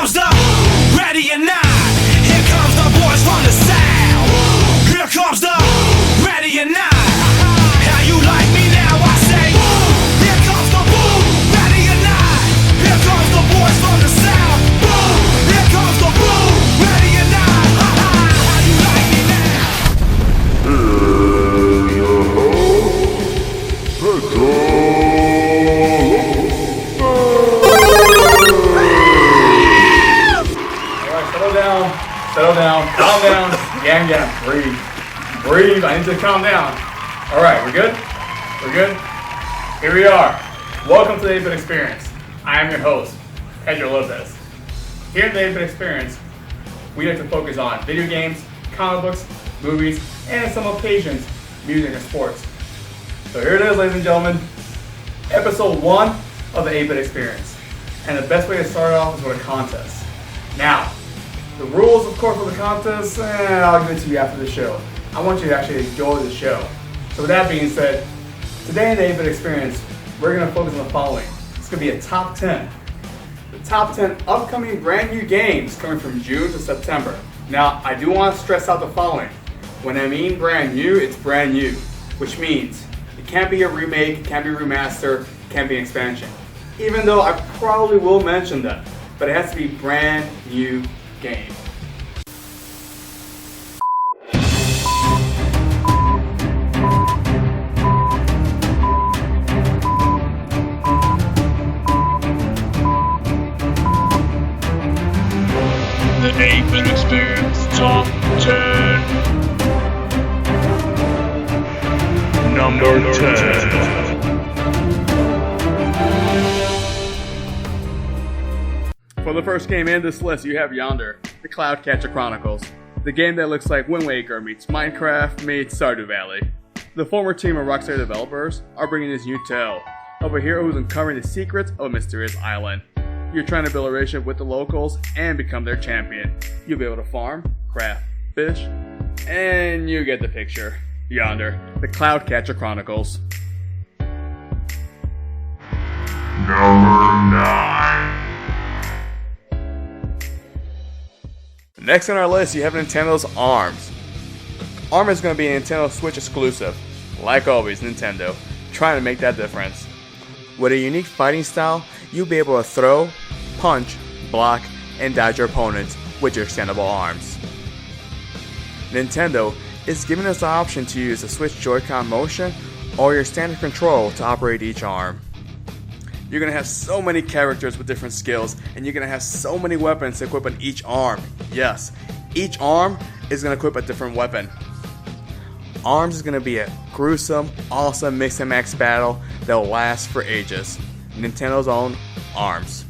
comes the ready or not. Here comes the boys from the south. Here comes the ready or not. How you like me now? I say, here comes the boom, ready or not. Here comes the boys from the south. Boom, here comes the boom, ready or not. How you like me now? Settle down, calm down, gang, breathe, I need to calm down. Alright, we're good? We're good? Here we are. Welcome to the 8-Bit Experience. I am your host, Pedro Lopez. Here at the 8-Bit Experience, we like to focus on video games, comic books, movies, and on some occasions, music and sports. So here it is, ladies and gentlemen, episode 1 of the 8-Bit Experience. And the best way to start off is with a contest. Now, the rules, of course, for the contest, I'll give it to you after the show. I want you to actually enjoy the show. So with that being said, today in the 8-Bit Experience, we're going to focus on the following. It's going to be a top 10. The top 10 upcoming brand new games coming from June to September. Now, I do want to stress out the following. When I mean brand new, it's brand new, which means it can't be a remake, it can't be a remaster, it can't be an expansion. Even though I probably will mention that, but it has to be brand new game. The 8-Bit Experience Top 10. Number 10. For the first game in this list, you have Yonder, the Cloudcatcher Chronicles, the game that looks like Wind Waker meets Minecraft meets Stardew Valley. The former team of Rockstar developers are bringing this new tale of a hero who's uncovering the secrets of a mysterious island. You're trying to build a relationship with the locals and become their champion. You'll be able to farm, craft, fish, and you get the picture. Yonder, the Cloudcatcher Chronicles. Number 9. Next on our list, you have Nintendo's ARMS. ARM is going to be a Nintendo Switch exclusive. Like always, Nintendo, trying to make that difference. With a unique fighting style, you'll be able to throw, punch, block, and dodge your opponents with your extendable arms. Nintendo is giving us the option to use the Switch Joy-Con motion or your standard control to operate each arm. You're going to have so many characters with different skills, and you're going to have so many weapons to equip on each arm. Yes, each arm is going to equip a different weapon. ARMS is going to be a gruesome, awesome mix and max battle that will last for ages. Nintendo's own ARMS.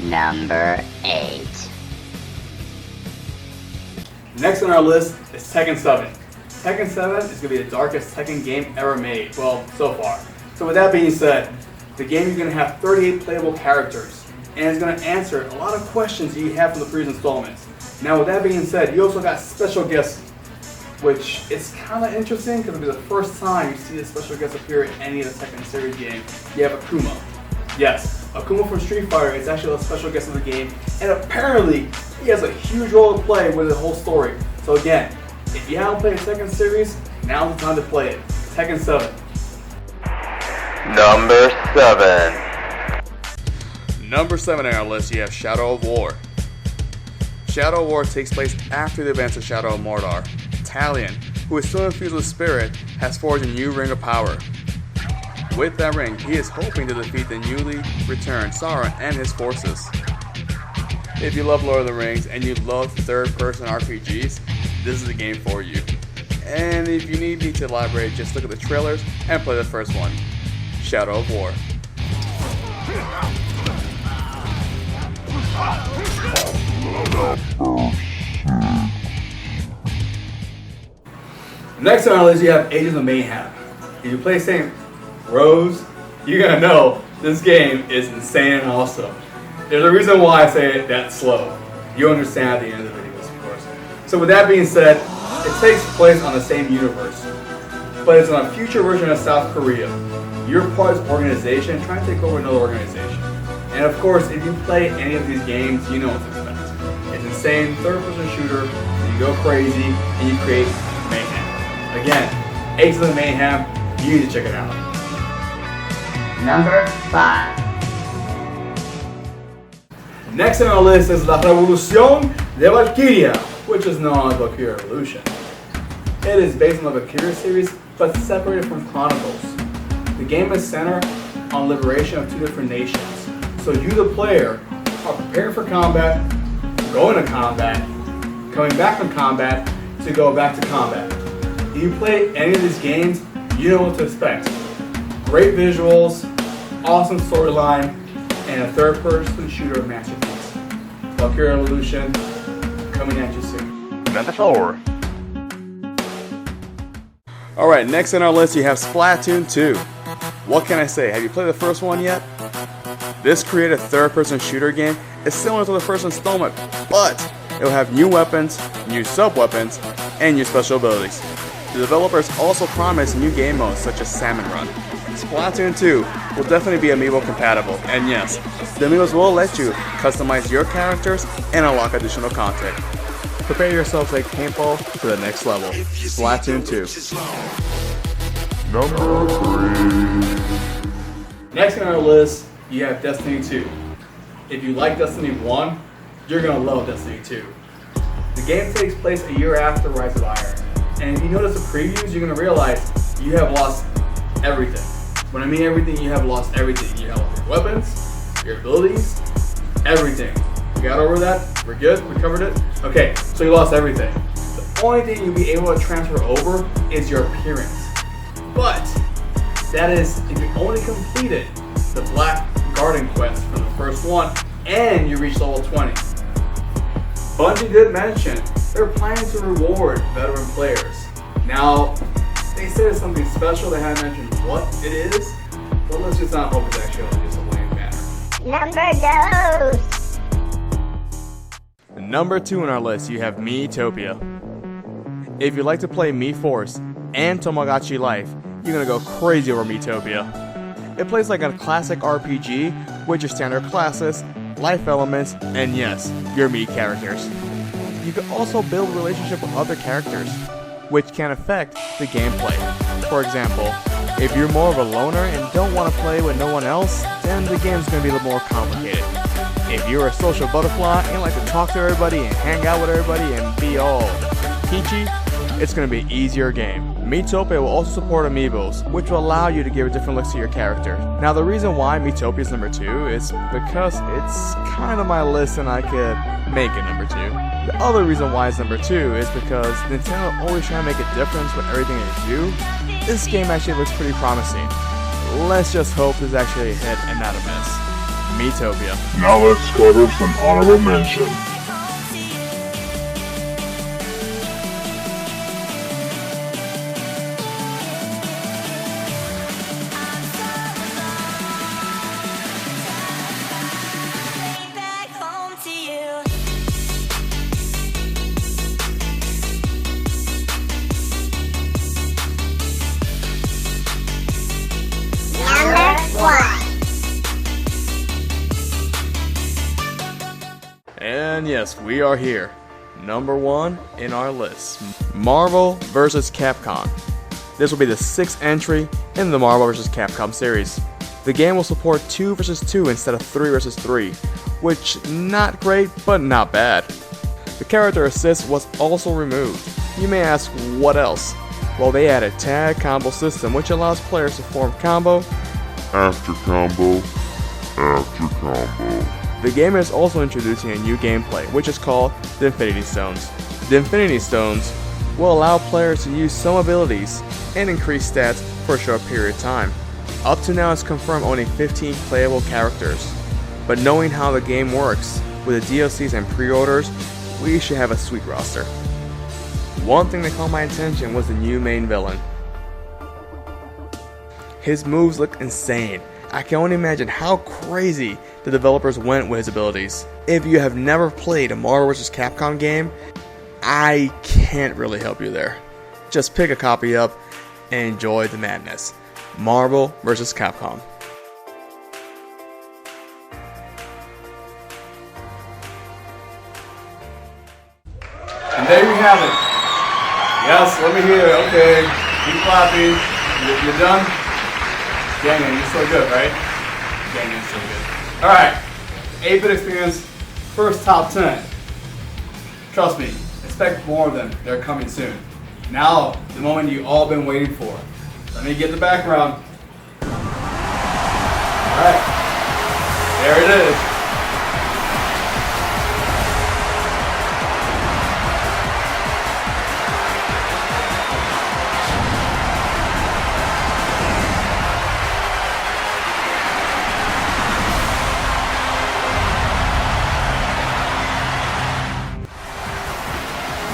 Number 8. Next on our list is Tekken 7. Tekken 7 is going to be the darkest Tekken game ever made, well, so far. So with that being said, the game is going to have 38 playable characters, and it's going to answer a lot of questions you have from the previous installments. Now with that being said, you also got special guests, which is kind of interesting because it'll be the first time you see a special guest appear in any of the Tekken series game. You have Akuma. Yes, Akuma from Street Fighter is actually a special guest of the game, and apparently he has a huge role to play with the whole story. So again, if you haven't played the Tekken series, now's the time to play it. Tekken 7. Number 7. Number 7 on our list, you have Shadow of War. Shadow of War takes place after the events of Shadow of Mordor. Talion, who is still infused with spirit, has forged a new ring of power. With that ring, he is hoping to defeat the newly returned Sauron and his forces. If you love Lord of the Rings and you love third-person RPGs, this is the game for you. And if you need me to elaborate, just look at the trailers and play the first one, Shadow of War. Next on our list, you have Agents of Mayhem. If you play St. Rose, you're gonna know this game is insane and awesome. There's a reason why I say it that slow. You understand at the end of the videos, of course. So with that being said, It takes place on the same universe, but it's on a future version of South Korea. You're part of this organization trying to take over another organization. And of course, if you play any of these games, you know what to expect. It's an insane third-person shooter, so you go crazy and you create mayhem. Again, Eggs of the Mayhem, you need to check it out. Number 5. Next on our list is La Revolución de Valkyria, which is known as Valkyria Revolution. It is based on the Valkyria series, but separated from Chronicles. The game is centered on liberation of two different nations. So you, the player, are preparing for combat, going to combat, coming back from combat to go back to combat. If you play any of these games, you know what to expect. Great visuals, awesome storyline, and a third-person shooter masterpiece. Valkyria Revolution, coming at you soon. Number 4. Alright, next on our list you have Splatoon 2. What can I say? Have you played the first one yet? This creative third-person shooter game is similar to the first installment, but it will have new weapons, new sub-weapons, and new special abilities. The developers also promise new game modes such as Salmon Run. Splatoon 2 will definitely be Amiibo compatible, and yes, the Amiibos will let you customize your characters and unlock additional content. Prepare yourself to take paintball to the next level. Splatoon 2. Number 3. Next on our list, you have Destiny 2. If you like Destiny 1, you're gonna love Destiny 2. The game takes place a year after Rise of Iron, and if you notice the previews, you're gonna realize you have lost everything. When I mean everything, you have lost everything. You have lost your weapons, your abilities, everything. We got over that? We're good? We covered it? Okay, so you lost everything. The only thing you'll be able to transfer over is your appearance. But that is if you only completed the Black Garden quest for the first one and you reach level 20. Bungie did mention they're planning to reward veteran players. Now, they said it's something special. They haven't mentioned what it is, but let's just not hope it's actually just a lame banner. Number 2. Number 2 on our list, you have Miitopia. If you like to play Mii Force and Tamagotchi Life, you're gonna go crazy over Miitopia. It plays like a classic RPG with your standard classes, life elements, and yes, your Mii characters. You can also build a relationship with other characters, which can affect the gameplay. For example, if you're more of a loner and don't want to play with no one else, then the game's going to be a little more complicated. If you're a social butterfly and like to talk to everybody and hang out with everybody and be all peachy, it's going to be an easier game. Miitopia will also support Amiibos, which will allow you to give different looks to your character. Now the reason why Miitopia is number 2 is because it's kind of my list and I could make it number 2. The other reason why it's number 2 is because Nintendo always trying to make a difference with everything they do. This game actually looks pretty promising. Let's just hope this is actually a hit and not a miss. Miitopia. Now let's cover some honorable mention. And yes, we are here. Number 1 in our list. Marvel vs. Capcom. This will be the 6th entry in the Marvel vs. Capcom series. The game will support 2 vs. 2 instead of 3 vs. 3, which not great, but not bad. The character assist was also removed. You may ask, what else? Well, they added tag combo system, which allows players to form combo After combo. After combo. The game is also introducing a new gameplay, which is called the Infinity Stones. The Infinity Stones will allow players to use some abilities and increase stats for a short period of time. Up to now, it's confirmed only 15 playable characters, but knowing how the game works with the DLCs and pre-orders, we should have a sweet roster. One thing that caught my attention was the new main villain. His moves look insane. I can only imagine how crazy the developers went with his abilities. If you have never played a Marvel vs. Capcom game, I can't really help you there. Just pick a copy up and enjoy the madness. Marvel vs. Capcom. And there you have it. Yes, let me hear it. Okay, keep clapping. You're done? Dang, you're still good, right? Dang, you're still good. Alright, 8-bit experience, first top 10. Trust me, expect more of them. They're coming soon. Now, the moment you all been waiting for. Let me get the background. Alright, there it is.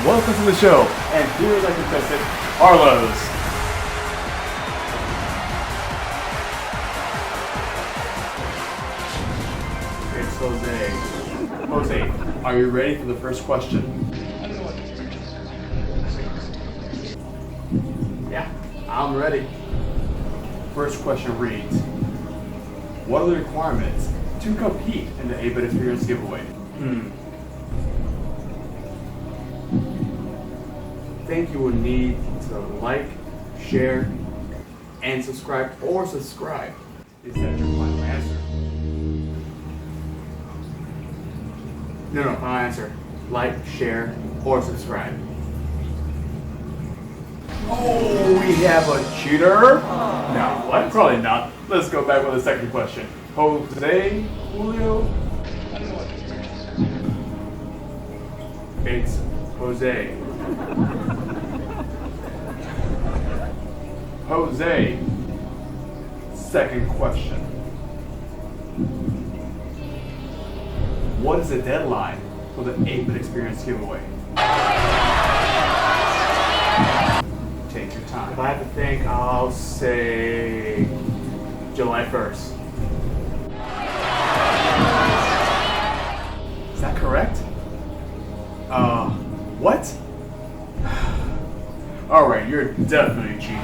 Welcome to the show, and here is our contestant, LOZ. It's Jose. Jose, are you ready for the first question? Yeah, I'm ready. First question reads, what are the requirements to compete in the 8-bit experience giveaway? I think you will need to like, share, and subscribe, or subscribe. Is that your final answer? No, final answer. Like, share, or subscribe. Oh, we have a cheater? No, what? Probably not. Let's go back with the second question. Jose, Julio? It's Jose. Jose, second question. What is the deadline for the 8-bit experience giveaway? Take your time. If I have to think, I'll say July 1st. Is that correct? What? Alright, you're definitely cheating.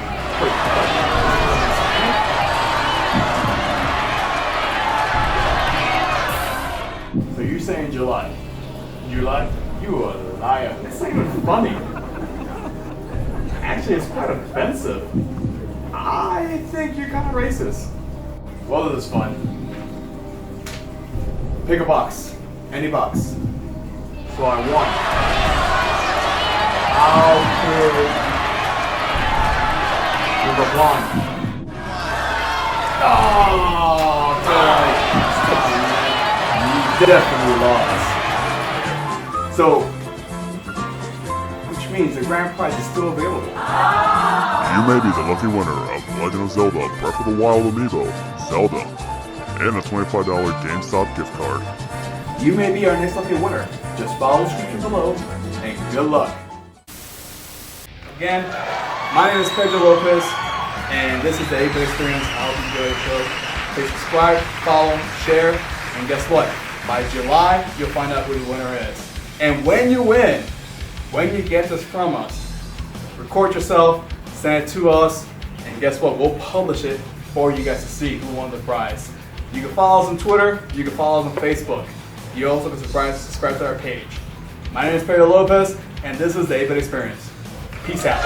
So you're saying July? July? You are a liar. That's not even funny. Actually, it's quite offensive. I think you're kind of racist. Well, this is fun. Pick a box. Any box. So I won. I'll pick number 1. Oh, you definitely lost. So, which means the grand prize is still available. You may be the lucky winner of The Legend of Zelda Breath of the Wild Amiibo, Zelda, and a $25 GameStop gift card. You may be our next lucky winner. Just follow the description below, and good luck. Again, my name is Pedro Lopez, and this is the 8-bit experience. I hope you enjoy the show. Please subscribe, follow, share, and guess what? By July, you'll find out who the winner is. And when you win, when you get this from us, record yourself, send it to us, and guess what? We'll publish it for you guys to see who won the prize. You can follow us on Twitter, you can follow us on Facebook. You also can subscribe to our page. My name is Pedro Lopez, and this is the 8-bit experience. Peace out.